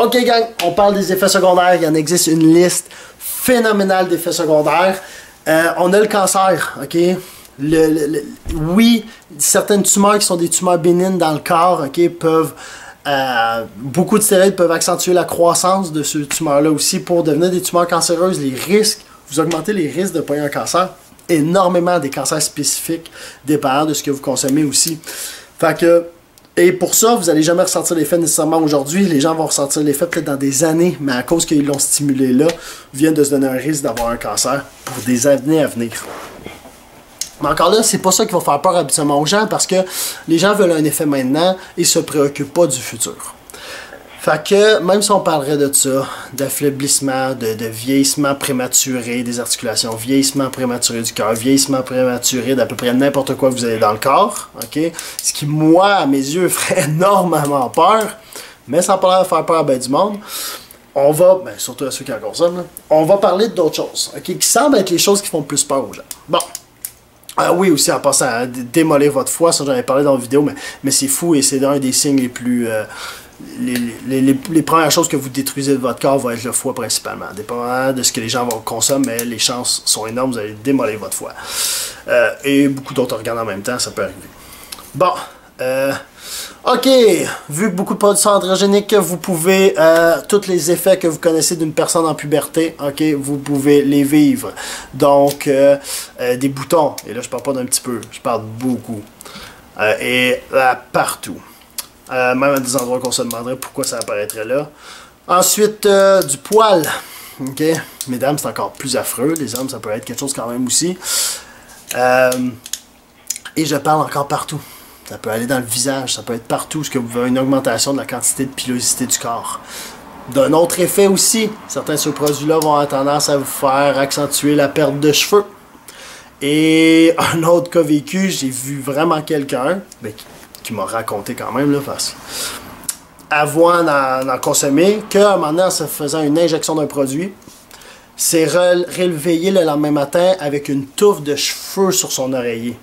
Ok gang, on parle des effets secondaires. Il y en existe une liste phénoménale d'effets secondaires. On a le cancer, ok? Oui, certaines tumeurs qui sont des tumeurs bénignes dans le corps, ok, peuvent... beaucoup de stéroïdes peuvent accentuer la croissance de ces tumeurs-là aussi pour devenir des tumeurs cancéreuses. Les risques, vous augmentez les risques de pogner un cancer énormément, des cancers spécifiques, dépendant de ce que vous consommez aussi. Fait que, et pour ça, vous n'allez jamais ressentir l'effet nécessairement aujourd'hui. Les gens vont ressentir l'effet peut-être dans des années, mais à cause qu'ils l'ont stimulé là, viennent de se donner un risque d'avoir un cancer pour des années à venir. Mais encore là, c'est pas ça qui va faire peur habituellement aux gens parce que les gens veulent un effet maintenant et se préoccupent pas du futur. Fait que, même si on parlerait de ça, d'affaiblissement, de vieillissement prématuré des articulations, vieillissement prématuré du cœur, vieillissement prématuré d'à peu près n'importe quoi que vous avez dans le corps, ok? Ce qui, moi, à mes yeux, ferait énormément peur, mais sans pas l'air de faire peur à ben du monde, on va, ben, surtout à ceux qui en consomment, on va parler d'autres choses, ok? Qui semblent être les choses qui font plus peur aux gens. Bon. Oui, aussi en passant à démolir votre foie, ça j'en ai parlé dans la vidéo, mais c'est fou et c'est un des signes les plus... les premières choses que vous détruisez de votre corps vont être le foie principalement. Dépendamment de ce que les gens vont consommer, mais les chances sont énormes, vous allez démolir votre foie. Et beaucoup d'autres organes en même temps, ça peut arriver. Bon, ok, vu que beaucoup de produits sont androgéniques, vous pouvez, tous les effets que vous connaissez d'une personne en puberté, ok, vous pouvez les vivre. Donc, des boutons, et là je parle pas d'un petit peu, je parle beaucoup. Et partout. Même à des endroits qu'on se demanderait pourquoi ça apparaîtrait là. Ensuite, du poil. Ok, mesdames, c'est encore plus affreux. Les hommes, ça peut être quelque chose quand même aussi. Et je parle encore partout. Ça peut aller dans le visage, ça peut être partout, parce que vous avez une augmentation de la quantité de pilosité du corps. D'un autre effet aussi, certains de ces produits-là vont avoir tendance à vous faire accentuer la perte de cheveux. Et un autre cas vécu, j'ai vu vraiment quelqu'un, qui m'a raconté quand même, là, parce avant d'en consommer, qu'à un moment donné, en se faisant une injection d'un produit, s'est réveillé le lendemain matin avec une touffe de cheveux sur son oreiller.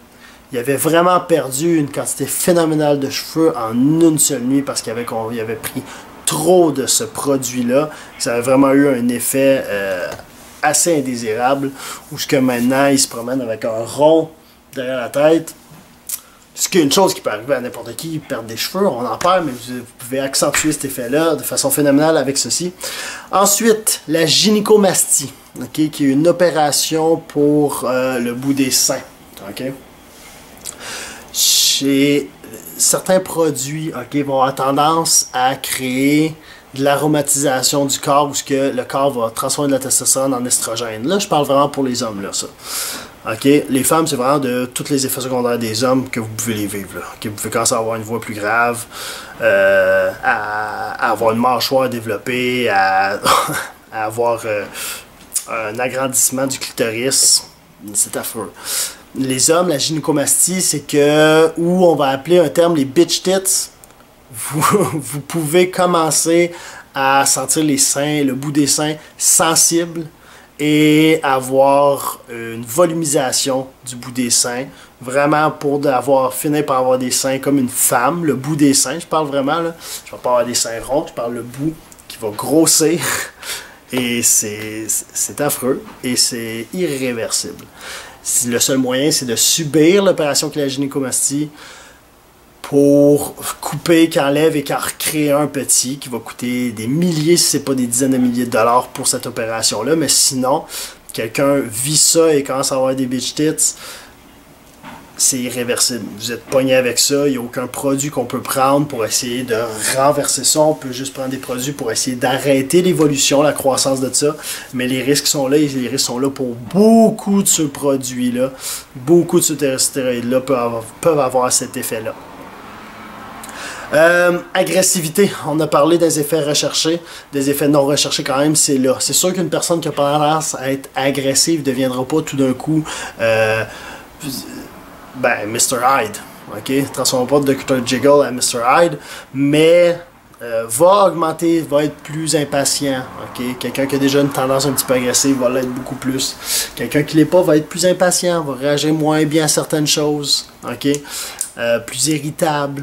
Il avait vraiment perdu une quantité phénoménale de cheveux en une seule nuit parce qu'il avait pris trop de ce produit-là. Ça avait vraiment eu un effet assez indésirable, où maintenant, il se promène avec un rond derrière la tête. Ce qui est une chose qui peut arriver à n'importe qui, perdre des cheveux, on en perd, mais vous pouvez accentuer cet effet-là de façon phénoménale avec ceci. Ensuite, la gynécomastie, okay, qui est une opération pour le bout des seins. Okay? Chez certains produits, okay, vont avoir tendance à créer de l'aromatisation du corps, où le corps va transformer de la testostérone en estrogène. Là, je parle vraiment pour les hommes, là, ça. Okay. Les femmes, c'est vraiment de tous les effets secondaires des hommes que vous pouvez les vivre. Là. Okay. Vous pouvez commencer à avoir une voix plus grave, à avoir une mâchoire développée, à avoir un agrandissement du clitoris. C'est affreux. Les hommes, la gynécomastie, c'est que, ou on va appeler un terme les bitch tits, vous pouvez commencer à sentir les seins, le bout des seins sensible, et avoir une volumisation du bout des seins, vraiment pour finir par avoir des seins comme une femme, le bout des seins, je parle vraiment, là. Je ne parle pas avoir des seins ronds, je parle le bout qui va grossir, et c'est affreux, et c'est irréversible. Le seul moyen, c'est de subir l'opération qui est la gynécomastie, pour couper, qui enlève et qui en recrée un petit, qui va coûter des milliers, si ce n'est pas des dizaines de milliers de dollars pour cette opération-là. Mais sinon, quelqu'un vit ça et commence à avoir des bitch tits, c'est irréversible. Vous êtes pogné avec ça, il n'y a aucun produit qu'on peut prendre pour essayer de renverser ça. On peut juste prendre des produits pour essayer d'arrêter l'évolution, la croissance de ça. Mais les risques sont là, et les risques sont là pour beaucoup de ce produit-là. Beaucoup de ce stéroïde-là peuvent avoir cet effet-là. Agressivité, on a parlé des effets recherchés, des effets non recherchés quand même, c'est là. C'est sûr qu'une personne qui a tendance à être agressive ne deviendra pas tout d'un coup Mr. Hyde, ok? Transforme pas de Dr. Jiggle à Mr. Hyde, mais va augmenter, va être plus impatient, ok? Quelqu'un qui a déjà une tendance un petit peu agressive va l'être beaucoup plus. Quelqu'un qui l'est pas va être plus impatient, va réagir moins bien à certaines choses, ok? plus irritable.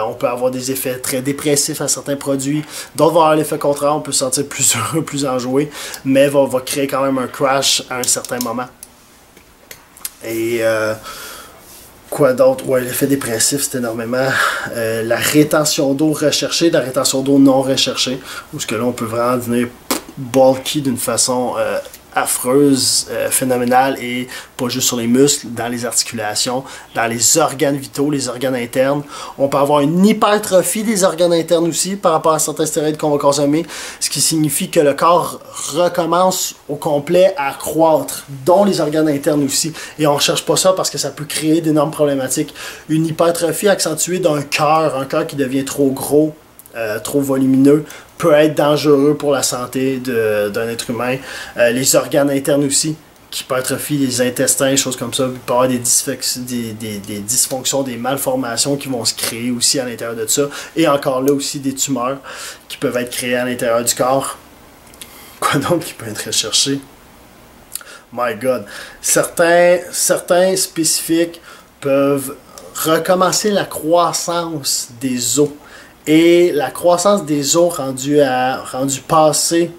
On peut avoir des effets très dépressifs à certains produits. D'autres vont avoir l'effet contraire, on peut se sentir plus heureux, plus enjoué, mais va créer quand même un crash à un certain moment. Et quoi d'autre? Ouais, l'effet dépressif, c'est énormément la rétention d'eau recherchée, la rétention d'eau non recherchée, où ce que là, on peut vraiment devenir bulky d'une façon affreuse, phénoménale, et pas juste sur les muscles, dans les articulations, dans les organes vitaux, les organes internes. On peut avoir une hypertrophie des organes internes aussi par rapport à certains stéroïdes qu'on va consommer, ce qui signifie que le corps recommence au complet à croître, dont les organes internes aussi. Et on ne cherche pas ça parce que ça peut créer d'énormes problématiques. Une hypertrophie accentuée d'un cœur, un cœur qui devient trop gros, trop volumineux, peut être dangereux pour la santé d'un être humain. Les organes internes aussi, qui hypertrophient, les intestins, choses comme ça, il peut y avoir des dysfonctions, des malformations qui vont se créer aussi à l'intérieur de ça. Et encore là aussi des tumeurs qui peuvent être créées à l'intérieur du corps. Quoi d'autre qui peut être recherché? My God. Certains spécifiques peuvent recommencer la croissance des os. Et la croissance des os rendue passée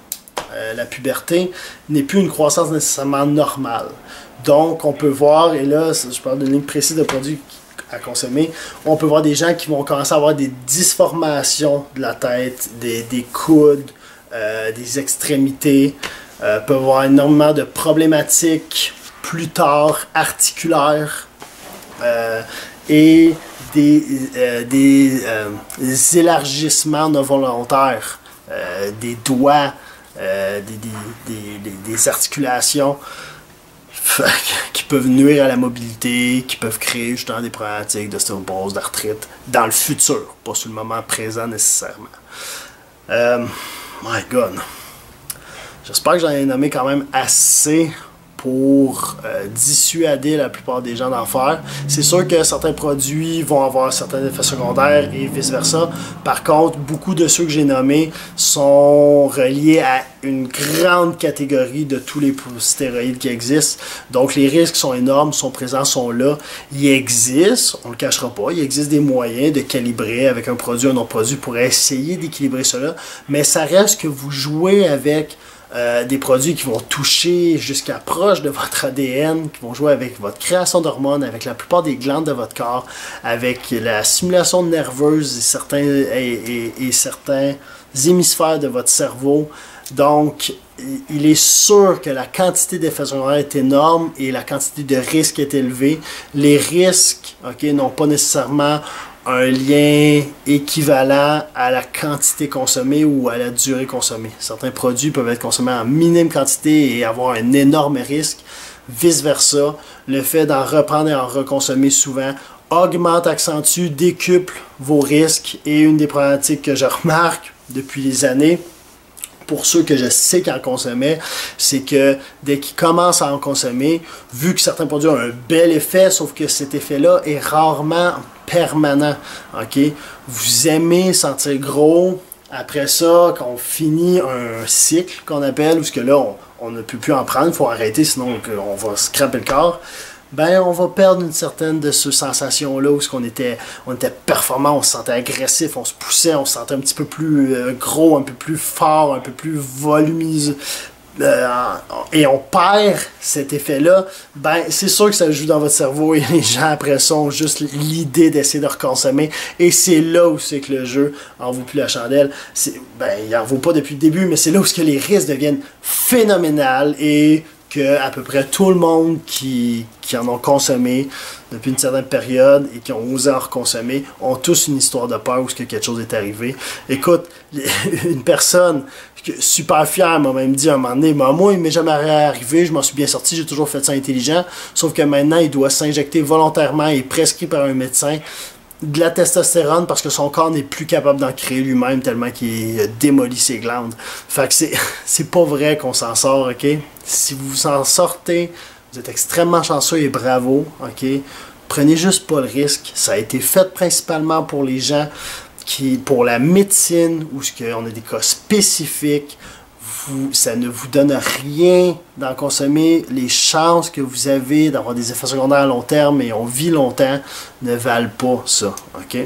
la puberté n'est plus une croissance nécessairement normale. Donc on peut voir, et là je parle d'une ligne précise de produits à consommer, on peut voir des gens qui vont commencer à avoir des dysformations de la tête, des coudes, des extrémités, peuvent avoir énormément de problématiques plus tard articulaires et des élargissements non volontaires, des doigts, des articulations qui peuvent nuire à la mobilité, qui peuvent créer justement des problématiques d'ostéoporose, d'arthrite dans le futur, pas sur le moment présent nécessairement. My God. J'espère que j'en ai nommé quand même assez pour dissuader la plupart des gens d'en faire. C'est sûr que certains produits vont avoir certains effets secondaires et vice-versa. Par contre, beaucoup de ceux que j'ai nommés sont reliés à une grande catégorie de tous les stéroïdes qui existent. Donc les risques sont énormes, sont présents, sont là. Ils existent, on ne le cachera pas, il existe des moyens de calibrer avec un produit, un autre produit pour essayer d'équilibrer cela. Mais ça reste que vous jouez avec des produits qui vont toucher jusqu'à proche de votre ADN, qui vont jouer avec votre création d'hormones, avec la plupart des glandes de votre corps, avec la stimulation nerveuse et certains hémisphères de votre cerveau. Donc, il est sûr que la quantité d'effets secondaires est énorme et la quantité de risques est élevée. Les risques, n'ont pas nécessairement un lien équivalent à la quantité consommée ou à la durée consommée. Certains produits peuvent être consommés en minime quantité et avoir un énorme risque. Vice-versa, le fait d'en reprendre et en reconsommer souvent augmente, accentue, décuple vos risques. Et une des problématiques que je remarque depuis des années, pour ceux que je sais qui en consommaient, c'est que dès qu'ils commencent à en consommer, vu que certains produits ont un bel effet, sauf que cet effet-là est rarement permanent. Vous aimez sentir gros. Après ça, quand on finit un cycle qu'on appelle, où ce que là, on ne peut plus en prendre, il faut arrêter, sinon on va scraper le corps. Ben, on va perdre une certaine de ces sensations-là où on était performant, on se sentait agressif, on se poussait, on se sentait un petit peu plus gros, un peu plus fort, un peu plus volumineux. Et on perd cet effet-là, ben c'est sûr que ça joue dans votre cerveau et les gens après ça ont juste l'idée d'essayer de reconsommer. Et c'est là où c'est que le jeu en vaut plus la chandelle. Il en vaut pas depuis le début, mais c'est là où que les risques deviennent phénoménaux et que à peu près tout le monde qui en ont consommé depuis une certaine période et qui ont osé en reconsommer ont tous une histoire de peur où quelque chose est arrivé. Écoute, une personne super fière m'a même dit à un moment donné, moi il m'est jamais arrivé, je m'en suis bien sorti, j'ai toujours fait ça intelligent, sauf que maintenant il doit s'injecter volontairement et prescrit par un médecin de la testostérone parce que son corps n'est plus capable d'en créer lui-même tellement qu'il démolit ses glandes. Fait que c'est pas vrai qu'on s'en sort, ok? Si vous vous en sortez, vous êtes extrêmement chanceux et bravo, ok? Prenez juste pas le risque. Ça a été fait principalement pour les gens pour la médecine, où on a des cas spécifiques. ça ne vous donne rien d'en consommer. Les chances que vous avez d'avoir des effets secondaires à long terme et on vit longtemps ne valent pas ça. OK?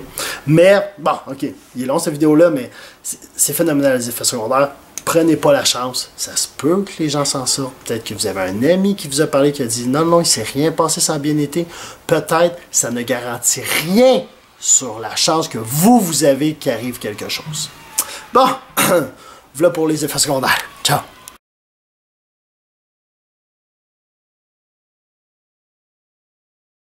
Mais, bon, OK, il est long cette vidéo-là, mais c'est phénoménal les effets secondaires. Prenez pas la chance. Ça se peut que les gens s'en sortent. Peut-être que vous avez un ami qui vous a parlé qui a dit non, non, il s'est rien passé, ça a bien été. Peut-être ça ne garantit rien sur la chance que vous avez qu'il arrive quelque chose. Bon, voilà pour les effets secondaires.